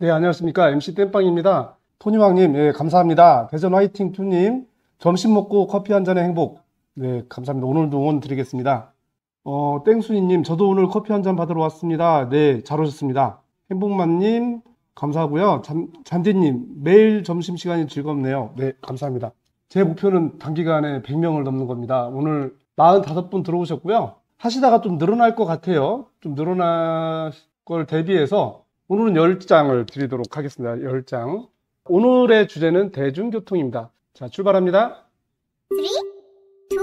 네, 안녕하십니까. MC 땜빵입니다. 토니왕님, 예, 감사합니다. 대전 화이팅2님, 점심 먹고 커피 한 잔의 행복. 네, 감사합니다. 오늘도 응원 드리겠습니다. 땡순이님, 저도 오늘 커피 한 잔 받으러 왔습니다. 네, 잘 오셨습니다. 행복만님, 감사하고요. 잔디님, 매일 점심시간이 즐겁네요. 네, 감사합니다. 제 목표는 단기간에 100명을 넘는 겁니다. 오늘 45분 들어오셨고요. 하시다가 좀 늘어날 것 같아요. 좀 늘어날 걸 대비해서 오늘은 10장을 드리도록 하겠습니다. 10장. 오늘의 주제는 대중교통입니다. 자, 출발합니다. 3, 2, 1,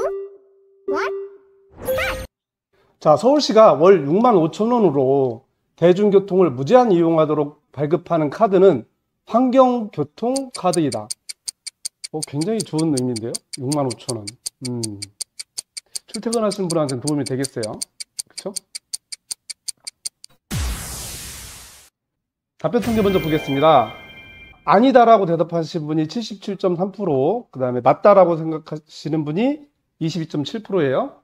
자, 서울시가 월 65,000원으로 대중교통을 무제한 이용하도록 발급하는 카드는 환경교통카드이다. 굉장히 좋은 의미인데요. 65,000원. 출퇴근하시는 분한테는 도움이 되겠어요. 그렇죠? 답변 통계 먼저 보겠습니다. 아니다라고 대답하신 분이 77.3%, 그 다음에 맞다라고 생각하시는 분이 22.7%예요.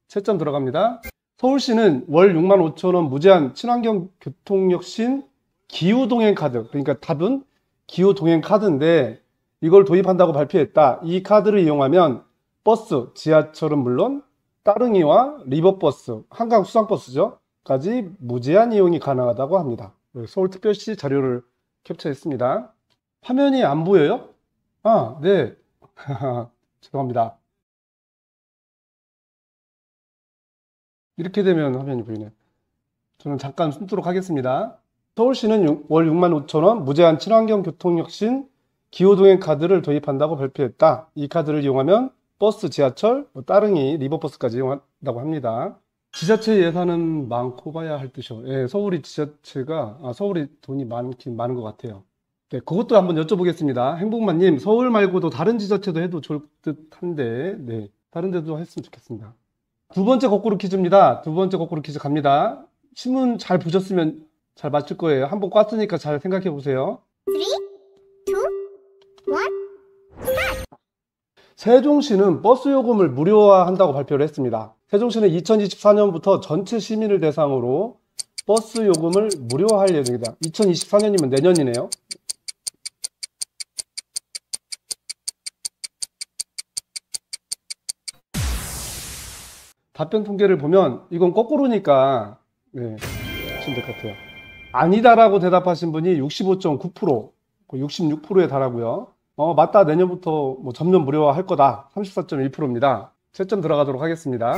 채점 들어갑니다. 서울시는 월 65,000원 무제한 친환경 교통혁신 기후동행카드, 그러니까 답은 기후동행카드인데 이걸 도입한다고 발표했다. 이 카드를 이용하면 버스, 지하철은 물론 따릉이와 리버버스, 한강 수상버스죠 까지 무제한 이용이 가능하다고 합니다. 서울특별시 자료를 캡처했습니다. 화면이 안 보여요? 아, 네. 죄송합니다. 이렇게 되면 화면이 보이네요. 저는 잠깐 숨도록 하겠습니다. 서울시는 월 65,000원 무제한 친환경 교통혁신 기후동행 카드를 도입한다고 발표했다. 이 카드를 이용하면 버스, 지하철, 따릉이, 리버버스까지 이용한다고 합니다. 지자체 예산은 많고 봐야 할 뜻이요. 예, 서울이 서울이 돈이 많긴 많은 것 같아요. 네, 그것도 한번 여쭤보겠습니다. 행복만님, 서울 말고도 다른 지자체도 해도 좋을 듯 한데, 네, 다른 데도 했으면 좋겠습니다. 두 번째 거꾸로 퀴즈입니다. 두 번째 거꾸로 퀴즈 갑니다. 신문 잘 보셨으면 잘 맞출 거예요. 한번 꽈으니까 잘 생각해 보세요. 3, 2, 1, 세종시는 버스 요금을 무료화한다고 발표를 했습니다. 세종시는 2024년부터 전체 시민을 대상으로 버스 요금을 무료화할 예정이다. 2024년이면 내년이네요. 답변 통계를 보면 이건 거꾸로니까 네, 하시면 될 것 같아요. 아니다라고 대답하신 분이 65.9%, 66%에 달하고요. 맞다, 내년부터 전면 무료화 할 거다. 34.1%입니다. 채점 들어가도록 하겠습니다.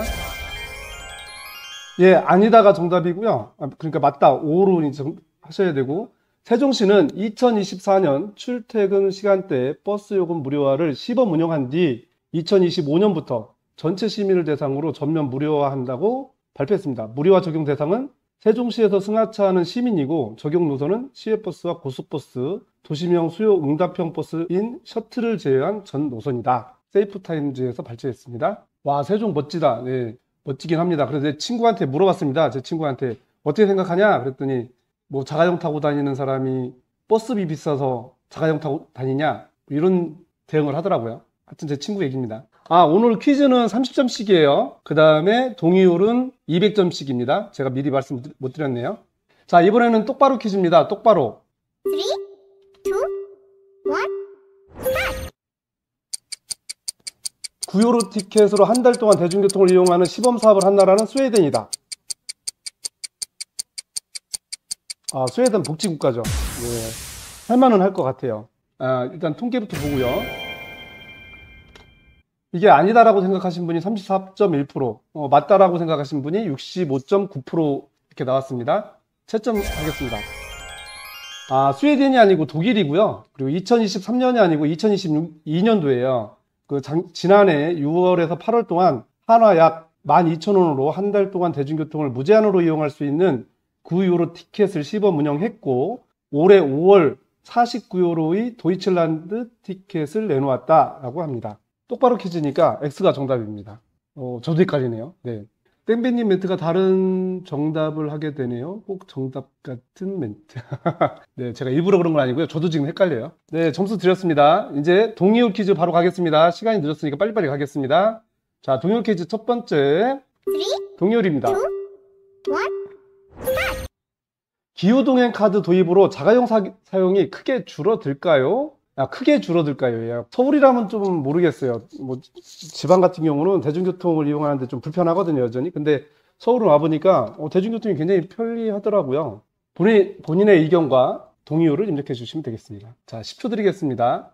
예, 아니다가 정답이고요. 그러니까 맞다, 5로 하셔야 되고, 세종시는 2024년 출퇴근 시간대 버스 요금 무료화를 시범 운영한 뒤 2025년부터 전체 시민을 대상으로 전면 무료화한다고 발표했습니다. 무료화 적용 대상은 세종시에서 승하차하는 시민이고 적용 노선은 시외버스와 고속버스, 도시명 수요 응답형 버스인 셔틀을 제외한 전 노선이다. 세이프타임즈에서 발표했습니다. 와, 세종 멋지다. 네, 멋지긴 합니다. 그래서 제 친구한테 물어봤습니다. 제 친구한테 어떻게 생각하냐 그랬더니 뭐 자가용 타고 다니는 사람이 버스비 비싸서 자가용 타고 다니냐 이런 대응을 하더라고요. 하여튼 제 친구 얘기입니다. 오늘 퀴즈는 30점씩이에요. 그 다음에 동의율은 200점씩입니다. 제가 미리 말씀 못 드렸네요. 자, 이번에는 똑바로 퀴즈입니다. 똑바로. 3, 2, 1, 구요로 티켓으로 한 달 동안 대중교통을 이용하는 시범 사업을 한 나라는 스웨덴이다. 스웨덴 복지국가죠. 네, 할만은 할 것 같아요. 일단 통계부터 보고요. 이게 아니다라고 생각하신 분이 34.1%, 맞다라고 생각하신 분이 65.9% 이렇게 나왔습니다. 채점 하겠습니다. 스웨덴이 아니고 독일이고요. 그리고 2023년이 아니고 2022년도예요. 지난해 6월에서 8월 동안 한화 약 12,000원으로 한 달 동안 대중교통을 무제한으로 이용할 수 있는 9유로 티켓을 시범 운영했고, 올해 5월 49유로의 도이칠란드 티켓을 내놓았다라고 합니다. 똑바로 퀴즈니까 X가 정답입니다. 저도 헷갈리네요. 네. 땡배님 멘트가 다른 정답을 하게 되네요. 꼭 정답 같은 멘트. 네, 제가 일부러 그런 건 아니고요. 저도 지금 헷갈려요. 네, 점수 드렸습니다. 이제 동의어 퀴즈 바로 가겠습니다. 시간이 늦었으니까 빨리빨리 가겠습니다. 자, 동의어 퀴즈 첫 번째. 동의어입니다. 기후동행 카드 도입으로 자가용 사용이 크게 줄어들까요? 크게 줄어들까요? 서울이라면 좀 모르겠어요. 뭐 지방 같은 경우는 대중교통을 이용하는데 좀 불편하거든요, 여전히. 근데 서울은 와보니까 대중교통이 굉장히 편리하더라고요. 본인의 의견과 동의어를 입력해 주시면 되겠습니다. 자, 10초 드리겠습니다.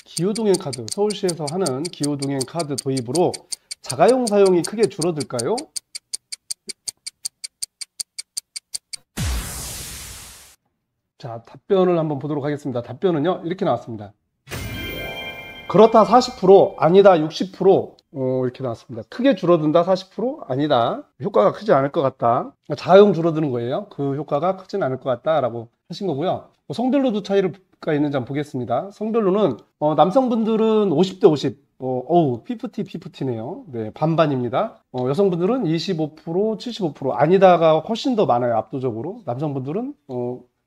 기후동행 카드, 서울시에서 하는 기후동행 카드 도입으로 자가용 사용이 크게 줄어들까요? 자, 답변을 한번 보도록 하겠습니다. 답변은요, 이렇게 나왔습니다. 그렇다 40%, 아니다 60%, 이렇게 나왔습니다. 크게 줄어든다 40%, 아니다. 효과가 크지 않을 것 같다. 자가용 줄어드는 거예요. 그 효과가 크진 않을 것 같다라고 하신 거고요. 성별로도 차이가 있는지 한번 보겠습니다. 성별로는 남성분들은 50대 50, 50네요. 네, 반반입니다. 여성분들은 25%, 75%, 아니다가 훨씬 더 많아요. 압도적으로. 남성분들은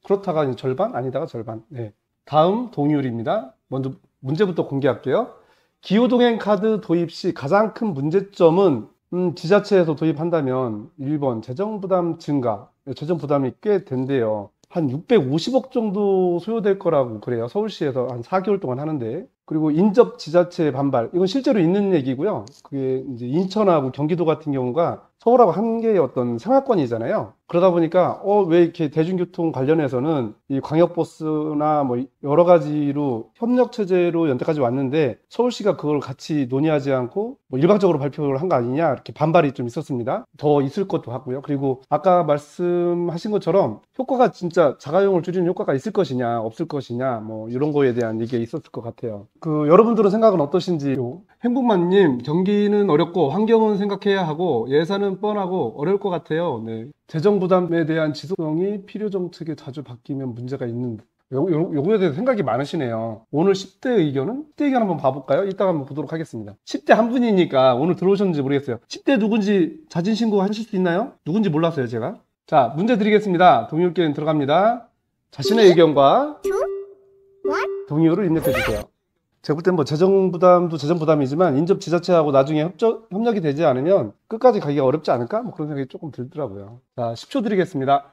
그렇다가 이제 절반, 아니다가 절반. 네. 다음 동의율입니다. 먼저 문제부터 공개할게요. 기후동행 카드 도입 시 가장 큰 문제점은 지자체에서 도입한다면 1번 재정부담 증가, 재정부담이 꽤 된대요. 한 650억 정도 소요될 거라고 그래요. 서울시에서 한 4개월 동안 하는데. 그리고 인접 지자체의 반발, 이건 실제로 있는 얘기고요. 그게 이제 인천하고 경기도 같은 경우가 서울하고 한 개의 어떤 생활권이잖아요. 그러다 보니까 왜 이렇게 대중교통 관련해서는 이 광역버스나 뭐 여러 가지로 협력 체제로 여태까지 왔는데 서울시가 그걸 같이 논의하지 않고 뭐 일방적으로 발표를 한 거 아니냐, 이렇게 반발이 좀 있었습니다. 더 있을 것도 같고요. 그리고 아까 말씀하신 것처럼 효과가 진짜 자가용을 줄이는 효과가 있을 것이냐 없을 것이냐 뭐 이런 거에 대한 얘기가 있었을 것 같아요. 여러분들은 생각은 어떠신지요? 행복만님, 경기는 어렵고 환경은 생각해야 하고 예산은 뻔하고 어려울 것 같아요. 네. 재정 부담에 대한 지속성이 필요 정책에 자주 바뀌면 문제가 있는데 요거에 대해서 생각이 많으시네요. 오늘 10대 의견은? 10대 의견 한번 봐볼까요? 이따가 한번 보도록 하겠습니다. 10대 한 분이니까 오늘 들어오셨는지 모르겠어요. 10대 누군지 자진신고 하실 수 있나요? 누군지 몰랐어요, 제가. 자, 문제 드리겠습니다. 동의 의견 들어갑니다. 자신의 의견과 동의어를 입력해 주세요. 제가 볼 땐 뭐 재정부담도 재정부담이지만 인접 지자체하고 나중에 협력이 되지 않으면 끝까지 가기가 어렵지 않을까? 뭐 그런 생각이 조금 들더라고요. 자, 10초 드리겠습니다.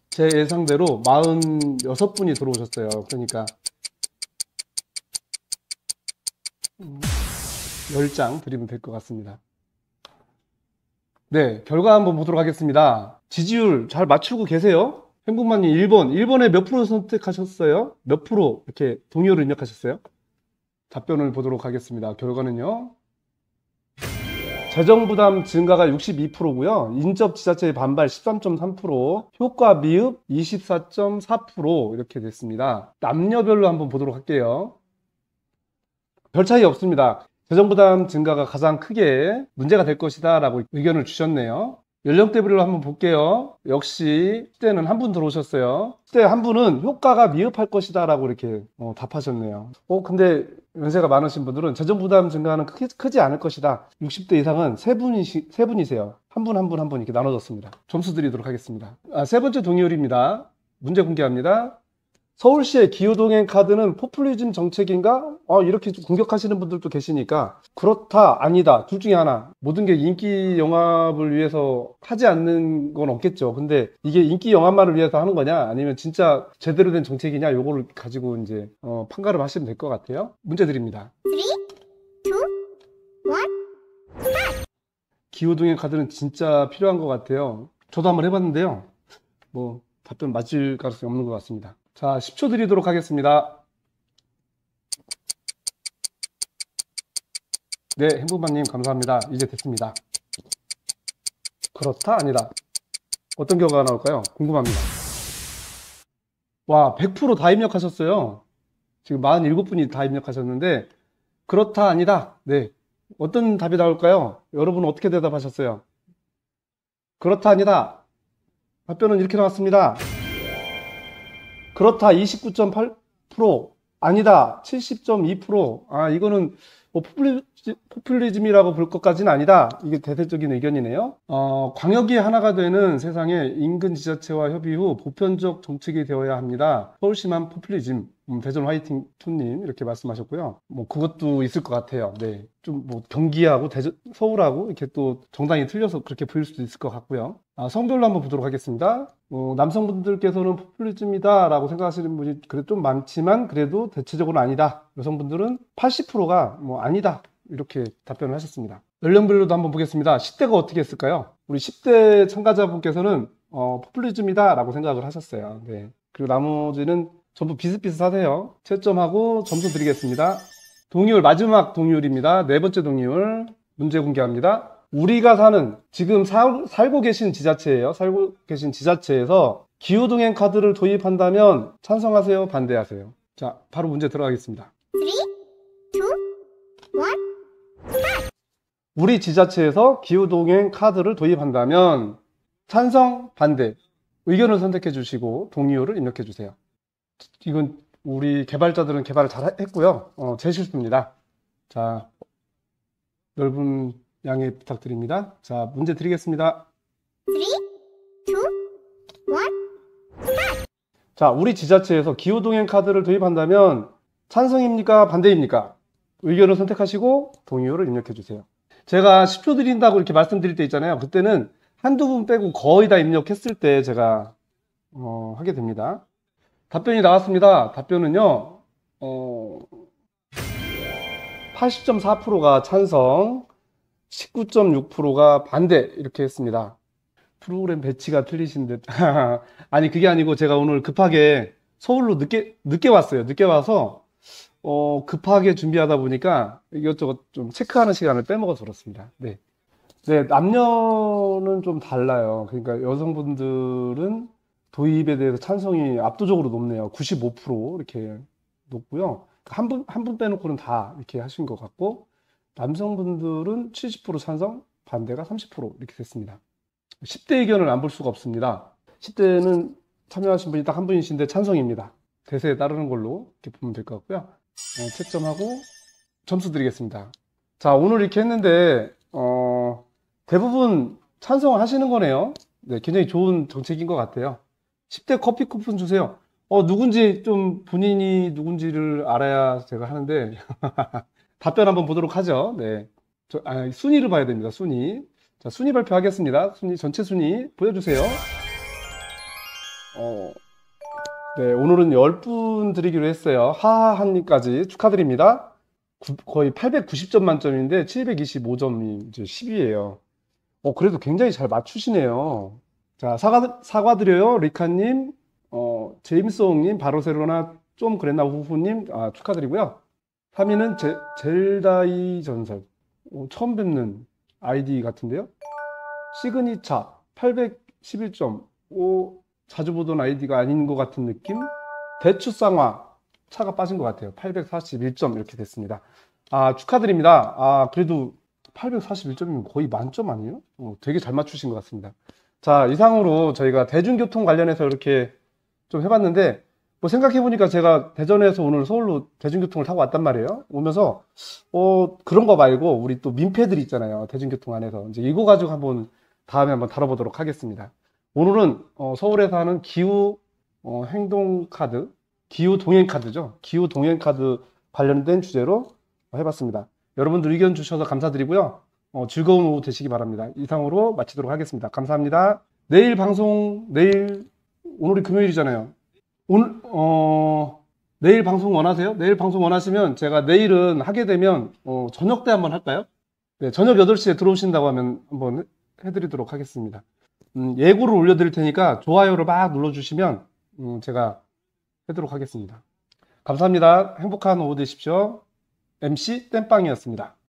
제 예상대로 46분이 들어오셨어요. 그러니까 10장 드리면 될 것 같습니다. 네, 결과 한번 보도록 하겠습니다. 지지율 잘 맞추고 계세요? 행복만님 1번에 몇 프로 선택하셨어요? 몇 프로 이렇게 동의어를 입력하셨어요? 답변을 보도록 하겠습니다. 결과는요, 재정부담 증가가 62%고요 인접 지자체의 반발 13.3%, 효과 미흡 24.4% 이렇게 됐습니다. 남녀별로 한번 보도록 할게요. 별 차이 없습니다. 재정부담 증가가 가장 크게 문제가 될 것이다 라고 의견을 주셨네요. 연령대별로 한번 볼게요. 역시 10대는 한 분 들어오셨어요. 10대 한 분은 효과가 미흡할 것이다 라고 이렇게 답하셨네요. 근데 연세가 많으신 분들은 재정부담 증가는 크지 않을 것이다. 60대 이상은 세 분이세요. 한 분 한 분 한 분 이렇게 나눠졌습니다. 점수 드리도록 하겠습니다. 세 번째 동의어입니다. 문제 공개합니다. 서울시의 기후동행 카드는 포퓰리즘 정책인가? 이렇게 공격하시는 분들도 계시니까 그렇다, 아니다, 둘 중에 하나. 모든 게 인기 영합을 위해서 하지 않는 건 없겠죠. 근데 이게 인기 영합만을 위해서 하는 거냐, 아니면 진짜 제대로 된 정책이냐, 요거를 가지고 이제 판가름 하시면 될 것 같아요. 문제 드립니다. 3, 2, 1, 기후동행 카드는 진짜 필요한 것 같아요. 저도 한번 해봤는데요. 뭐 답변 맞을 가능성이 없는 것 같습니다. 자, 10초 드리도록 하겠습니다. 네, 행복만님 감사합니다. 이제 됐습니다. 그렇다, 아니다. 어떤 결과가 나올까요? 궁금합니다. 와, 100%다 입력하셨어요. 지금 47분이 다 입력하셨는데 그렇다, 아니다. 네, 어떤 답이 나올까요? 여러분은 어떻게 대답하셨어요? 그렇다, 아니다. 답변은 이렇게 나왔습니다. 그렇다 29.8%, 아니다 70.2%. 이거는 뭐 포퓰리즘이라고 볼 것까지는 아니다. 이게 대대적인 의견이네요. 광역이 하나가 되는 세상에 인근 지자체와 협의 후 보편적 정책이 되어야 합니다. 서울시만 포퓰리즘. 대전 화이팅 투님 이렇게 말씀하셨고요. 뭐 그것도 있을 것 같아요. 네, 좀 뭐 경기하고 대전, 서울하고 이렇게 또 정당이 틀려서 그렇게 보일 수도 있을 것 같고요. 성별로 한번 보도록 하겠습니다. 남성분들께서는 포퓰리즘이다라고 생각하시는 분이 그래도 좀 많지만 그래도 대체적으로는 아니다. 여성분들은 80%가 뭐 아니다. 이렇게 답변을 하셨습니다. 연령별로도 한번 보겠습니다. 10대가 어떻게 했을까요? 우리 10대 참가자분께서는 포퓰리즘이다라고 생각을 하셨어요. 네. 그리고 나머지는 전부 비슷비슷하세요. 채점하고 점수 드리겠습니다. 동의율, 마지막 동의율입니다. 네 번째 동의율 문제 공개합니다. 우리가 사는 지금 살고 계신 지자체예요. 살고 계신 지자체에서 기후동행 카드를 도입한다면 찬성하세요? 반대하세요? 자, 바로 문제 들어가겠습니다. 3, 2, 1. 우리 지자체에서 기후동행 카드를 도입한다면 찬성, 반대 의견을 선택해 주시고 동의율을 입력해 주세요. 이건 우리 개발자들은 개발을 잘 했고요. 제 실수입니다. 자, 넓은 양해 부탁드립니다. 자, 문제 드리겠습니다. 3, 2, 1. 자, 우리 지자체에서 기후동행 카드를 도입한다면 찬성입니까? 반대입니까? 의견을 선택하시고 동의율을 입력해 주세요. 제가 10초 드린다고 이렇게 말씀드릴 때 있잖아요. 그때는 한두 분 빼고 거의 다 입력했을 때 제가 하게 됩니다. 답변이 나왔습니다. 답변은요, 80.4%가 찬성, 19.6%가 반대, 이렇게 했습니다. 프로그램 배치가 틀리신 듯. 아니, 그게 아니고 제가 오늘 급하게 서울로 늦게 왔어요. 늦게 와서, 급하게 준비하다 보니까 이것저것 좀 체크하는 시간을 빼먹어서 그렇습니다. 네. 네, 남녀는 좀 달라요. 그러니까 여성분들은 도입에 대해서 찬성이 압도적으로 높네요. 95% 이렇게 높고요. 한 분 빼놓고는 다 이렇게 하신 것 같고, 남성분들은 70% 찬성, 반대가 30% 이렇게 됐습니다. 10대 의견을 안 볼 수가 없습니다. 10대는 참여하신 분이 딱 한 분이신데 찬성입니다. 대세에 따르는 걸로 이렇게 보면 될 것 같고요. 채점하고 점수 드리겠습니다. 자, 오늘 이렇게 했는데, 대부분 찬성하시는 거네요. 네, 굉장히 좋은 정책인 것 같아요. 10대 커피 쿠폰 주세요. 누군지 좀 본인이 누군지를 알아야 제가 하는데 답변 한번 보도록 하죠. 네, 순위를 봐야 됩니다. 순위. 자, 순위 발표하겠습니다. 순위, 전체 순위 보여주세요. 네, 오늘은 10분 드리기로 했어요. 하하한님까지 축하드립니다. 거의 890점 만점인데 725점이 이제 10위예요. 그래도 굉장히 잘 맞추시네요. 자, 사과드려요. 리카님, 제임스옹님, 바르셀로나 좀 그랬나 후후님, 축하드리고요. 3위는 젤다이 전설. 처음 뵙는 아이디 같은데요. 시그니차 811점. 자주 보던 아이디가 아닌 것 같은 느낌. 대추쌍화 차가 빠진 것 같아요. 841점 이렇게 됐습니다. 축하드립니다. 그래도 841점이면 거의 만점 아니에요? 되게 잘 맞추신 것 같습니다. 자, 이상으로 저희가 대중교통 관련해서 이렇게 좀 해봤는데, 뭐 생각해보니까 제가 대전에서 오늘 서울로 대중교통을 타고 왔단 말이에요. 오면서, 그런 거 말고, 우리 또 민폐들이 있잖아요. 대중교통 안에서. 이제 이거 가지고 다음에 한번 다뤄보도록 하겠습니다. 오늘은, 서울에서 하는 기후, 행동카드, 기후 동행카드죠. 기후 동행카드 관련된 주제로 해봤습니다. 여러분들 의견 주셔서 감사드리고요. 즐거운 오후 되시기 바랍니다. 이상으로 마치도록 하겠습니다. 감사합니다. 내일 오늘이 금요일이잖아요. 내일 방송 원하세요? 내일 방송 원하시면 제가 내일은 하게 되면, 저녁 때 한번 할까요? 네, 저녁 8시에 들어오신다고 하면 한번 해드리도록 하겠습니다. 예고를 올려드릴 테니까 좋아요를 막 눌러주시면, 제가 하도록 하겠습니다. 감사합니다. 행복한 오후 되십시오. MC 땜빵이었습니다.